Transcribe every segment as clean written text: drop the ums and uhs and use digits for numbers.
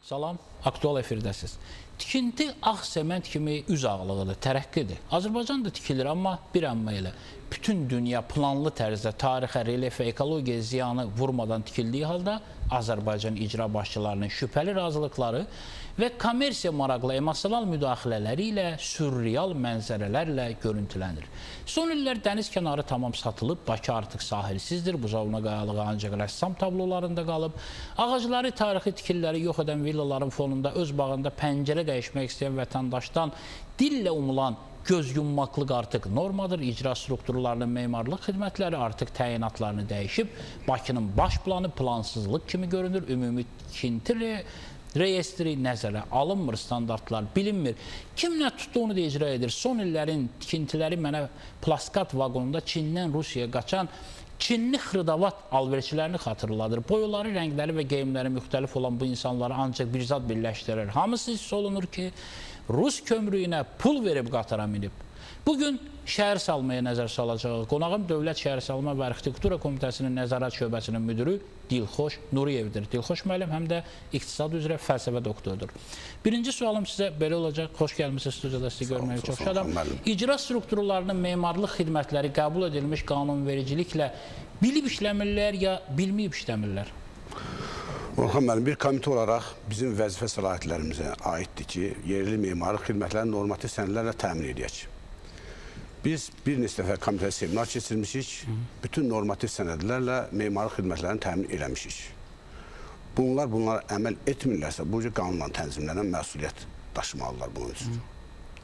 Salam, aktual efirdəsiz. Tikinti ağ sement kimi üz ağlığıdır, tərəqqidir. Azərbaycan da tikilir, amma bir amma elə. Bütün dünya planlı tərzdə tarixə, relyefə, ekologiyaya ziyanı vurmadan tikildiyi halda Azərbaycan icra başçılarının şübhəli razılıqları və kommersiya maraqlı emosional müdaxilələri ilə sürreal mənzərələrlə görüntülənir. Son illər dəniz kənarı tamam satılıb, Bakı artıq sahilsizdir, buzovna qayalığı ancaq rəssam tablolarında qalıb, ağacları, tarixi tikililəri yox edən villaların fonunda öz bağında pəncərə dəyişmək istəyən vətəndaşdan dillə umulan göz yummaqlıq artıq normadır. İcra strukturlarının memarlıq xidmətləri artıq təyinatlarını dəyişib. Bakının baş planı plansızlıq kimi görünür. Ümumi tikinti reyestri nəzərə alınmır, standartlar bilinmir. Kim nə tutduğunu da icra edir. Son illərin tikintiləri mənə plaskat vaqonunda Çindən Rusiyaya qaçan Çinli xırdavat alverçilərini xatırladır. Boyuları, rəngləri və geyimləri müxtəlif olan bu insanları ancaq bir zat birləşdirir. Hamısı hiss olunur ki, Rus kömrüyünə pul verib qatara minib. Bugün şəhər salmaya nəzər salacaq. Qonağım Dövlət Şəhərsalma və Arxitektura Komitəsinin Nəzarət Şöbəsinin müdürü Dilxoş Nuriyevdir. Dilxoş müəllim həm də iqtisad üzrə fəlsəfə doktorudur. Birinci sualım sizə belə olacaq. Xoş gəlmisiniz studiyada, sizi görməyə çox şadam. İcra strukturlarının memarlıq xidmətləri qəbul edilmiş qanunvericiliklə bilib işləmirlər ya bilməyib işləmirlər? Orxan müəllim, bir komitə olaraq bizim vəzifə səlahiyyətlərimizə aiddir ki, yerli memarlıq xidmətlərini normativ sənədlərlə təmin edək. Biz bir neçə dəfə komitədə seminar keçirmişik, bütün normativ sənədlərlə memarlıq xidmətlərini təmin eləmişik. Bunlar əməl etmirlərsə, bu qanunla tənzimlənən məsuliyyət daşımalılar bunun üçün.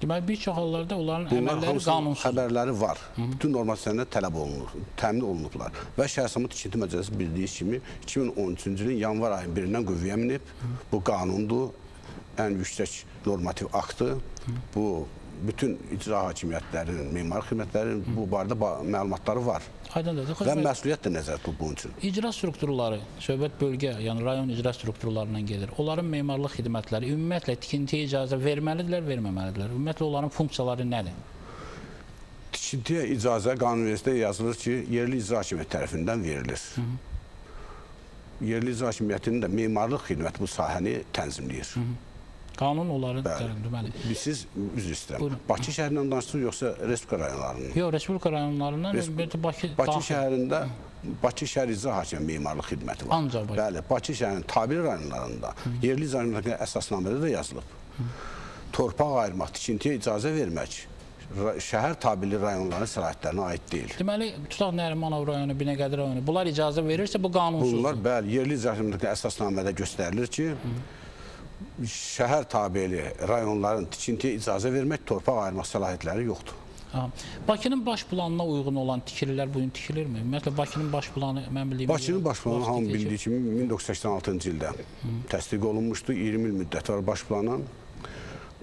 Deməli, bir çox hallarda onların əməlləri qanunsuz. Xəbərləri var. Bütün normativ sənədlər tələb olunur, təmin olunublar. Və Şəhərsalma Tikinti Məcəlləsi bildiyi kimi 2013-cü ilin yanvar ayın 1-dən qüvvəyə minib. Bu qanundur, ən yüksək normativ aktdır. Bu bütün icra hakimiyyətlərinin, memarlıq xidmətlərinin bu barədə məlumatları var. Və məsuliyyət də nəzərdə tutulub bunun üçün. İcra strukturları, söhbət bölgə, yəni rayon icra strukturlarından gedir. Onların memarlıq xidmətləri ümumiyyətlə tikintiyə icazə verməlidirlər, verməməlidirlər. Ümumiyyətlə onların funksiyaları nədir? Tikintiyə icazə qanunvericiliyə yazılır ki, yerli icra hakimiyyəti tərəfindən verilir. Yerli icra hakimiyyətinin də memarlıq xidməti bu sahəni tənzimləyir. Qanun onların deməli. Siz üzr istəyirəm. Bakı şəhərindən danışırsınız yoxsa Respublika rayonlarından? Yox, Respublika rayonlarından Bakı şəhərində Bakı şəhər icra hakimiyyəti memarlıq xidməti var. Ancaq Bakı. Bəli, Bakı şəhərinin tabiri rayonlarında yerli icra hakimiyyəti əsasnamədə də yazılıb. Torpaq ayırmaq, tikintiyə icazə vermək şəhər tabirli rayonların səlahiyyətlərinə aid deyil. Deməli, tutaq Nərimanov rayonu, Binəqədi rayonu, bunlar icazə verirsə bu qanunsuzdur. Bunlar, bəli, yerli icra hakimiyyəti əsasnamədə göstərilir ki, şəhər tabeli rayonların tikintiyə icazə vermək, torpaq ayırmaq səlahiyyətləri yoxdur. Bakının baş planına uyğun olan tikililər bugün tikilirmi? Ümumiyyətlə, Bakının baş planı, mən bildiyim... Bakının baş planı hamı bildiyi kimi 1986-cı ildə təsdiq olunmuşdu. 20 il müddət var baş planın.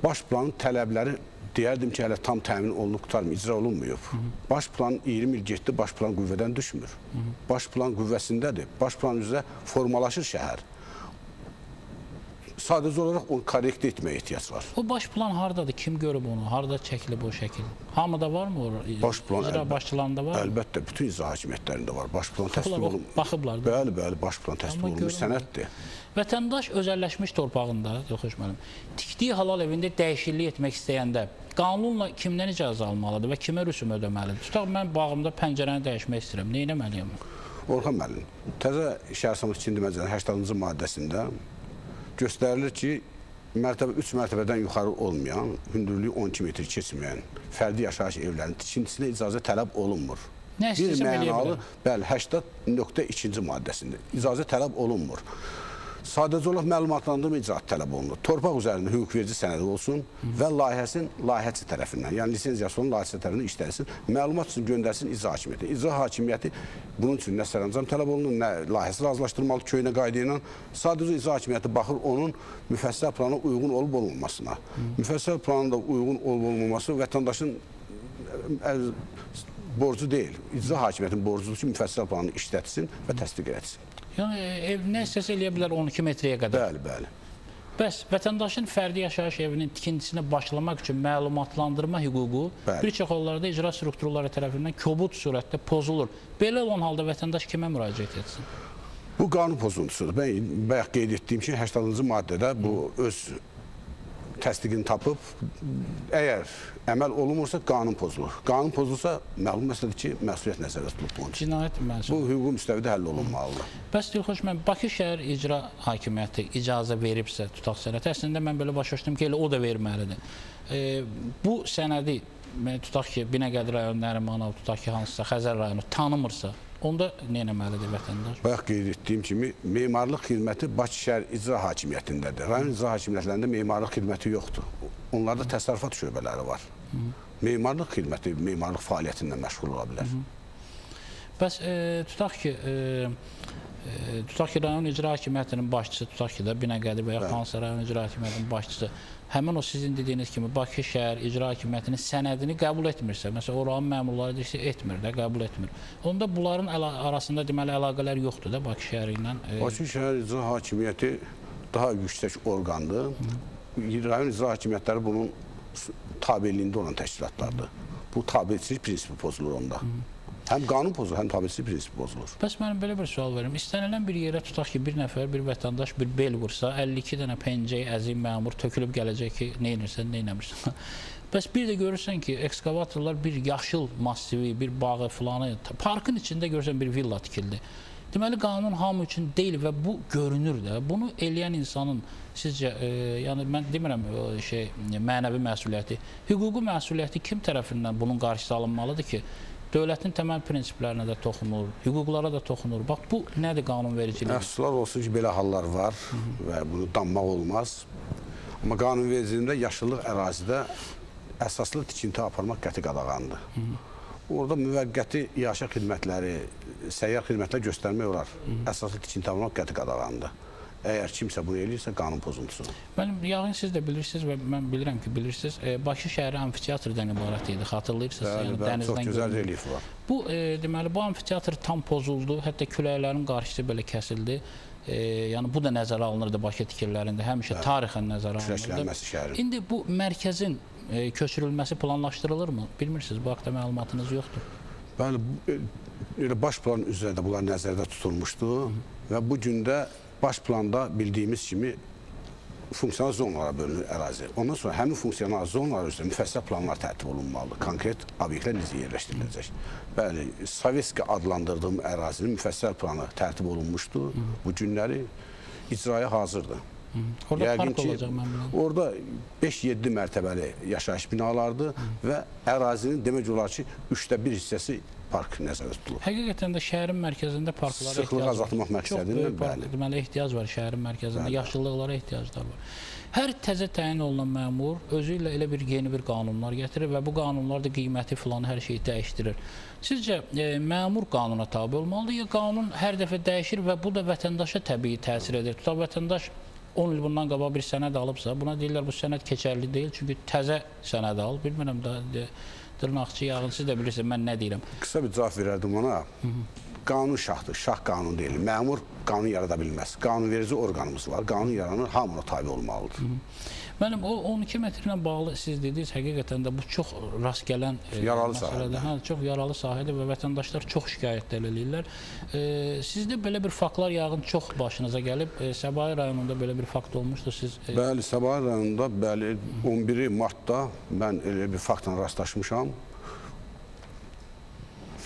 Baş planın tələbləri deyərdim ki, hələ tam təmin olunub, qutarmı, icra olunmuyub. Baş plan 20 il getdi, baş plan qüvvədən düşmür. Baş plan qüvvəsindədir. Baş plan üzrə formalaşır şəhər. Sadəcə olaraq onu korrekt etməyə ehtiyac var. O baş plan haradadır? Kim görüb onu? Harada çəkilib o şəkil? Hamıda varmı o? Baş plan icra başçılarında var mı? Əlbəttə, bütün icra hakimiyyətlərində var. Baş plan təsdiq olunmuş. Baxıblar. Bəli, bəli, baş plan təsdiq olunmuş sənəddir. Vətəndaş özəlləşmiş torpağında, Dilxoş müəllim, tikdiyi halal evində dəyişiklik etmək istəyəndə qanunla kimdən icazə almalıdır və kimə rüsum ödəməlidir? Tutaq, mən bağımda pəncərəni dəyişmək istəyirəm. Nə etməliyəm? Orxan müəllim, təzə Şəhərsalma Tikinti Məcəlləsinin 80-cı maddəsində göstərilir ki, 3 mərtəbədən yuxarı olmayan, hündürlüyü 12 metr keçməyən fərdi yaşayış evlərinin tikintisinə icazə tələb olunmur. Bir mənalı, bəli, 80.2-ci maddəsində icazə tələb olunmur. Sadəcə olaraq məlumatlandırma icraatı tələb olunur. Torpaq üzərində hüquqverici sənədi olsun və layihəçi tərəfindən, yəni lisenziyası olan layihəçi tərəfindən işlənsin, məlumat üçün göndərsin icra hakimiyyəti. İcra hakimiyyəti bunun üçün nə sərəncam tələb olunur, nə layihəsi razılaşdırmalı köynə qayda ilə. Sadəcə icra hakimiyyəti baxır onun müfəssəl plana uyğun olub-olmamasına. Müfəssəl plana da uyğun olub-olmaması vətəndaşın borcu deyil. İcra hakimiyyətinin borcudur ki, müfəssəl planını işlətsin və təsdiq etsin. Yəni, ev nə istəsə eləyə bilər 12 metrəyə qədər. Bəli, bəli. Bəs vətəndaşın fərdi yaşayış evinin tikintisinə başlamaq üçün məlumatlandırma hüququ bir çox hallarda icra strukturları tərəfindən kobud surətdə pozulur. Belə olan halda vətəndaş kimə müraciət etsin? Bu Bu qanun pozuntusudur. Ben bayaq qeyd etdiyim ki, 80-cı maddədə bu öz təsdiqini tapıb, əgər əməl olunmursa qanun pozulur. Qanun pozulsa, məlum məsələdir ki, məsuliyyət nəzərdə tutulub bunun üçün. Cinayət Bu məsuliyyəti. hüquqi müstəvidə həll olunmalıdır. Bəs Dilxoş, mən Bakı şəhər icra hakimiyyəti icazə veribsə tutaq sənəd, əslində mən belə başa düşdüm ki, elə o da verməlidir. Bu sənədi tutaq ki, Binəqədi rayonu, Nərimanov, tutaq ki, hansısa Xəzər rayonu tanımırsa, onda nə etməlidir vətəndaş? Bayaq qeyd etdiyim kimi, memarlıq xidməti Bakı şəhər icra hakimiyyətindədir. Rayon icra hakimiyyətlərində memarlıq xidməti yoxdur. Onlarda təsərrüfat şöbələri var. Memarlıq xidməti, memarlıq fəaliyyətindən məşğul ola bilər. Bəs tutaq ki, rayon icra hakimiyyətinin başçısı, tutaq ki, Binəqədi və ya hansısa rayon icra hakimiyyətinin başçısı həmin o sizin dediyiniz kimi Bakı şəhər icra hakimiyyətinin sənədini qəbul etmirsə, məsələn, oranın məmurları deyirsə, etmir də, qəbul etmir. Onda bunların arasında deməli əlaqələr yoxdur da Bakı şəhəri ilə. Bakı şəhər icra hakimiyyəti daha yüksək orqandır. Rayon icra hakimiyyətləri bunun tabeliyində olan təşkilatlardır. Bu tabelçilik prinsipi pozulur onda. Həm qanun pozulur, həm tabelçilik prinsipi pozulur. Bəs mənim belə bir sual verim. İstənilən bir yerə tutaq ki, bir nəfər, bir vətəndaş bir bel vursa, 52 dənə pəncəyi əzim məmur tökülüb gələcək ki, nə edirsən, nə eləmirsən. Bəs bir də görürsən ki, ekskavatorlar bir yaşıl massivi, bir bağı filanı, parkın içində görürsən bir villa tikildi. Deməli, qanun hamı üçün deyil və bu görünür də. Bunu eləyən insanın sizcə, yəni mən demirəm mənəvi məsuliyyəti, hüquqi məsuliyyəti kim tərəfindən bunun qarşısı alınmalıdır ki, dövlətin təməl prinsiplərinə də toxunur, hüquqlara da toxunur. Bax, bu nədir qanunvericilik? Əfsuslar olsun ki, belə hallar var və bunu danmaq olmaz. Amma qanunvericiliyində yaşıllıq ərazidə əsaslı tikinti aparmaq qəti qadağandır. Orada müvəqqəti yaşa xidmətləri, səyyar xidmətlər göstərmək olar. Əsaslı tikinti aparmaq qəti qadağandır. Əgər kimsə bunu eləyirsə, qanun pozuntusudur. Mənim yəqin siz də bilirsiniz və mən bilirəm ki, bilirsiniz. Bakı şəhəri amfiteatrdan ibarət idi, xatırlayırsınız. Bəli, çox gözəl relief var. Bu, deməli, bu amfiteatr tam pozuldu, hətta küləklərin qarşısı belə kəsildi. Yəni, bu da nəzərə alınırdı Bakı tikirlərində, həmişə tarixən nəzərə alınırdı. İndi bu mərkəzin köçürülməsi planlaşdırılırmı? Bilmirsiniz, bu haqda məlumatınız yoxdur. Bəli, baş plan üzrə də bunlar nəzərdə tutulmuşdu və bu gündə baş planda bildiyimiz kimi funksional zonalara bölünür ərazi. Ondan sonra həmin funksional zonalar üzrə müfəssəl planlar tərtib olunmalıdır. Konkret obyektlər necə yerləşdiriləcək. Bəli, Sovetski adlandırdığım ərazinin müfəssəl planı tərtib olunmuşdu. Bu günləri icraya hazırdır. Orada park olacaq, mən biləm. Orada 5-7 mərtəbəli yaşayış binalardır və ərazinin demək olar ki, 1/3 hissəsi park nəzərdə tutulur. Həqiqətən də şəhərin mərkəzində parklara ehtiyac var. Sıxlıq azaltmaq məqsədilə, bəli. Deməli, ehtiyac var şəhərin mərkəzində, yaşıllıqlara ehtiyaclar var. Hər təzə təyin olunan məmur özü ilə elə bir yeni bir qanunlar gətirir və bu qanunlar da qiyməti filan hər şeyi dəyişdirir. Sizcə, məmur qanuna tabi olmalıdır ya qanun hər dəfə dəyişir və bu da vətəndaşa təbii təsir edir. Tutaq vətəndaş 10 il bundan qabaq bir sənəd alıbsa, buna deyirlər bu sənəd keçərli deyil, çünki təzə sənəd al, bilmirəm da dırnaqçı yağın, siz də bilirsiniz, mən nə deyirəm. Qısa bir cavab verərdim ona. Qanun şahdır, şah qanun deyil. Məmur qanun yarada bilməz. Qanunverici orqanımız var, qanun yaranır, hamına tabi olmalıdır. Mənim o 12 metrlə bağlı siz dediniz, həqiqətən də bu çox rast gələn məsələdir. Çox yaralı sahədir və vətəndaşlar çox şikayətlər eləyirlər. Sizdə belə bir faktlar yağın çox başınıza gəlib. Səbahi rayonunda belə bir fakt olmuşdur. Bəli, Səbahi rayonunda, bəli, 11 martda mən elə bir faktla rastlaşmışam.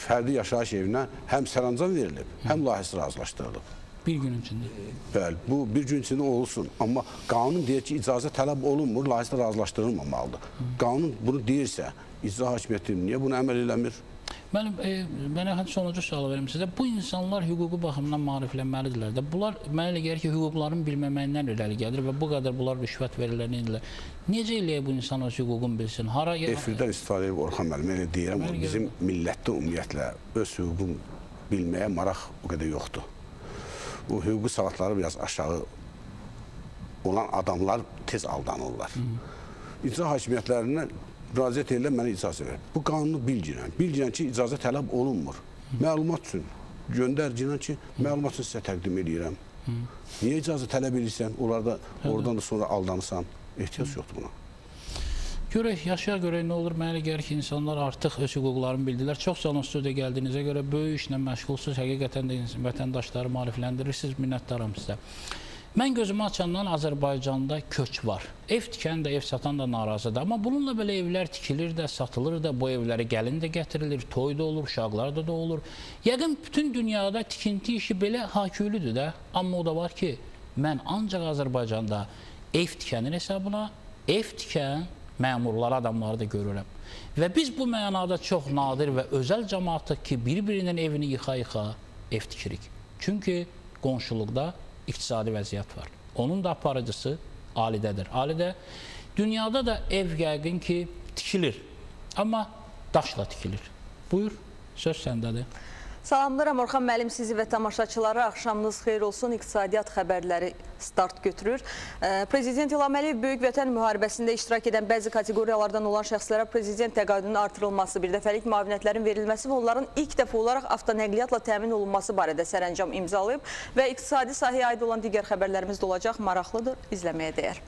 Fərdi yaşayış evinə həm sərəncam verilib, həm layihəsi razılaşdırılıb. Bir gün içində. Bəli, bu bir gün içində olsun. Amma qanun deyir ki, icazə tələb olunmur, layihəsi razılaşdırılmamalıdır. Qanun bunu deyirsə, icra hakimiyyəti niyə bunu əməl eləmir? Mənə sonuncu sual verim sizə. Bu insanlar hüquqi baxımdan maariflənməlidirlər də. Bunlar mənə elə gəlir ki, hüquqların bilməməyindən irəli gəlir və bu qədər bunlar rüşvət verirlər, nə edirlər. Necə eləyək bu insan öz hüququnu bilsin? Efirdən istifadə edib Orxan müəllim, elə deyirəm, bizim millətdə ümumiyyətlə öz hüququnu bilməyə maraq o qədər yoxdur. Bu hüquqi savadları biraz aşağı olan adamlar tez aldanırlar. İcra hakimiyyətlərindən müraciət edirlər, mənə icazə verir. Bu qanunu bilgirəm. Bilgirəm ki, icazə tələb olunmur. Məlumat üçün göndərginən ki, məlumat üçün sizə təqdim edirəm. Niyə icazə tələb edirsən, oradan da sonra aldanırsan? Ehtiyac yoxdur buna. Görək, yaşaya nə olur? Mənə elə gəlir ki, insanlar artıq öz hüquqlarını bildilər. Çox sağ olun, stüdiya gəldiyinizə görə böyük işlə məşğulsuz. Həqiqətən də vətəndaşları maarifləndirirsiniz. Minnətdaram sizə. Mən gözümü açandan Azərbaycanda kök var. Ev tikən də, ev satan da narazıdır. Amma bununla belə evlər tikilir də, satılır da, bu evləri gəlin də gətirilir, toy da olur, uşaqlar da olur. Yəqin bütün dünyada tikinti işi belə haküylüdür də. Amma o da var ki, mən ancaq Azərbaycanda ev tikənin hesabına, ev tikən məmurlar, adamları da görürəm. Və biz bu mənada çox nadir və özəl cəmaatıq ki, bir-birinin evini yıxa-yıxa ev tikirik. Çünki qonşuluqda iqtisadi vəziyyət var. Onun da aparıcısı Alidədir. Alidə, dünyada da ev yəqin ki, tikilir. Amma daşla tikilir. Buyur, söz səndədir. Salamlayıram Orxan müəllim sizi və tamaşaçılara. Axşamınız xeyir olsun. İqtisadiyyat xəbərləri start götürür. Prezident İlham Əliyev böyük vətən müharibəsində iştirak edən bəzi kateqoriyalardan olan şəxslərə prezident təqaüdünün artırılması, bir dəfəlik müavinətlərin verilməsi və onların ilk dəfə olaraq avtonəqliyyatla təmin olunması barədə sərəncam imzalayıb və iqtisadi sahəyə aid olan digər xəbərlərimiz də olacaq. Maraqlıdır, izləməyə dəyər.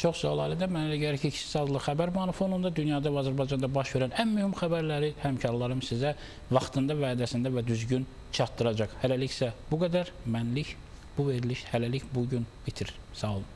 Çox sağ ol Alidə. Mənə elə gəlir ki, İqtisadlı xəbər fonunda dünyada və Azərbaycanda baş verən ən mühüm xəbərləri həmkarlarım sizə vaxtında, vədəsində və düzgün çatdıracaq. Hələlik isə bu qədər. Mənlik, bu veriliş hələlik bugün bitir. Sağ olun.